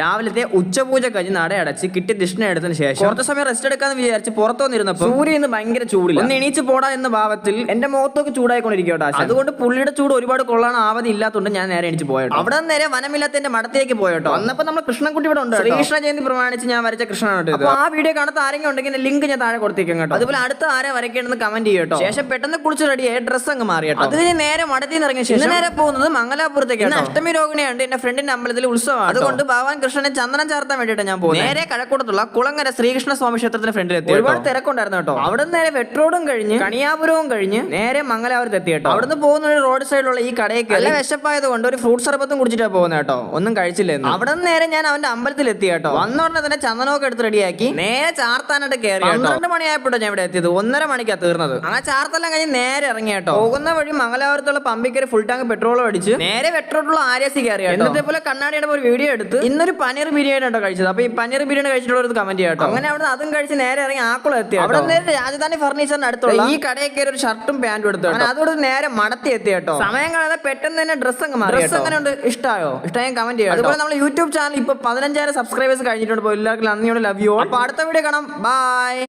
രാവിലത്തെ ഉച്ചപൂജ കഴിഞ്ഞ് നട അടച്ച് കിട്ടിയ ദക്ഷിണ എടുത്തതിന് ശേഷം കുറച്ച് സമയം റെസ്റ്റ് എടുക്കാന്ന് വിചാരിച്ച് പുറത്തു വന്നിരുന്നപ്പോൾ സൂര്യൻ ഇന്ന് ഭയങ്കര ചൂടില്ല. ഒന്ന് എണീച്ച് പോടാ എന്ന ഭാവത്തിൽ എന്റെ മുഖത്തൊക്കെ ചൂടായിക്കൊണ്ടിരിക്കട്ടോ. അതുകൊണ്ട് പുള്ളിയുടെ ചൂട് ഒരുപാട് കൊള്ളാൻ ആവതി ഇല്ലാത്തതുകൊണ്ട് ഞാൻ നേരെ എണീച്ച് പോയട്ടോ. അവിടെ നിന്ന് നേരെ വനമില്ലാത്തതിന്റെ മടത്തേക്ക് പോയട്ടോ. വന്നപ്പോൾ നമ്മൾ കൃഷ്ണൻകുട്ടി ഇവിടെ ഉണ്ട്. ശ്രീകൃഷ്ണ ജയന്തി പ്രമാണിച്ച് ഞാൻ വരച്ച കൃഷ്ണനാണ്. അപ്പോൾ ആ വീഡിയോ കാണാത്ത ആരെങ്കിലും ഉണ്ടെങ്കിൽ ലിങ്ക് ഞാൻ താഴെ കൊടുത്തേക്കും കേട്ടോ. അതുപോലെ അടുത്ത ആരെ വരയ്ക്കേണ്ടെന്ന് കമന്റ് ചെയ്യട്ടോ. ശേഷം പെട്ടെന്ന് കുളിച്ച് റെഡിയായി ഡ്രസ്സ് അങ്ങ് മാറിയട്ടോ. അത് കഴിഞ്ഞ് നേരെ മടത്തിൽ നിന്ന് ഇറങ്ങിയ ശേഷം നേരെ പോകുന്നത് മംഗലാപുരത്തേക്കാണ്. അഷ്ടമി രോഹിണിയുണ്ട് എന്റെ ഫ്രണ്ടിന്റെ അമ്പലത്തിൽ ഉത്സവമാണ്. അതുകൊണ്ട് ഭഗവാൻ കൃഷ്ണനെ ചന്ദനം വേണ്ടിട്ട് ഞാൻ പോകും. നേരെ കഴക്കൂടത്തുള്ള കുളങ്ങര ശ്രീകൃഷ്ണ സ്വാമി ക്ഷേത്രത്തിന് ഫ്രണ്ടിൽ എത്തി. ഒരുപാട് തിരക്കുണ്ടായിരുന്നു കേട്ടോ. അവിടെ നേരെ വെട്രോഡും കഴിഞ്ഞ് കണിയാപുരവും കഴിഞ്ഞ് നേരെ മംഗലാപുരത്ത് എത്തി കേട്ടോ. അവിടുന്ന് പോകുന്ന ഒരു റോഡ് സൈഡിലുള്ള ഈ കടയ്ക്ക് നല്ല വിശപ്പായത് കൊണ്ട് ഒരു ഫ്രൂട്ട് സർബത്തും കുടിച്ചിട്ടാ പോകുന്നത് കേട്ടോ. ഒന്നും കഴിച്ചില്ലായിരുന്നു. അവിടെ നേരെ ഞാൻ അവന്റെ അമ്പലത്തിൽ എത്തി കേട്ടോ. വന്നോടനെ തന്നെ ചന്ദനമൊക്കെ എടുത്ത് റെഡിയാക്കി നേരെ ചാർത്താനായിട്ട് കയറി. 12 മണിയായപ്പോഴാണ് ഞാൻ ഇവിടെ എത്തിയത്. 1:30 മണിക്കാണ് തീർന്നത്. ആ ചാർത്തെല്ലാം കഴിഞ്ഞ് നേരെ ഇറങ്ങി കേട്ടോ. പോകുന്ന വഴി മംഗലാപുരത്തുള്ള പമ്പിക്കര് ഫുൾ ടാങ്ക് പെട്രോളും അടിച്ച് നേരെ വെട്രോഡുള്ള ആര്യസി കയറി. എന്നത്തെ പോലെ കണ്ണാടിയുടെ ഒരു വീഡിയോ എടുത്ത് ഇന്നൊരു പനീർ ബിരിയാണി കഴിച്ചത്. അപ്പൊ ഈ പനീർ ബിരിയാണി കഴിച്ചിട്ടുള്ള കമന്റ് ചെയ്യാട്ടോ. അങ്ങനെ അവിടെ അതും കഴിച്ച് നേരെ ഇറങ്ങി ആക്കുളം എത്തി. അവിടെ നേരെ രാജധാനി ഫർണിച്ചറിന് അടുത്തുള്ള ഈ കടയിൽ കയറി ഒരു ഷർട്ടും പാന്റും എടുത്തു. അതോട് നേരെ മടത്തി എത്തി കേട്ടോ. സമയം കാണാതെ പെട്ടെന്ന് തന്നെ ഡ്രസ്സ് അങ്ങ് മാറി. ഡ്രസ്സ് അങ്ങനെ ഉണ്ട്, ഇഷ്ടമായോ? ഇഷ്ടമായി കമന്റ് ചെയ്യാം. അതുപോലെ നമ്മൾ യൂട്യൂബ് ചാനൽ ഇപ്പൊ 15,000 സബ്സ്ക്രൈബേഴ്സ് കഴിഞ്ഞിട്ടുണ്ട്. എല്ലാവർക്കും നന്ദിയോട് ലവ് യു. അപ്പൊ അടുത്ത വീഡിയോ കാണാം. ബൈ.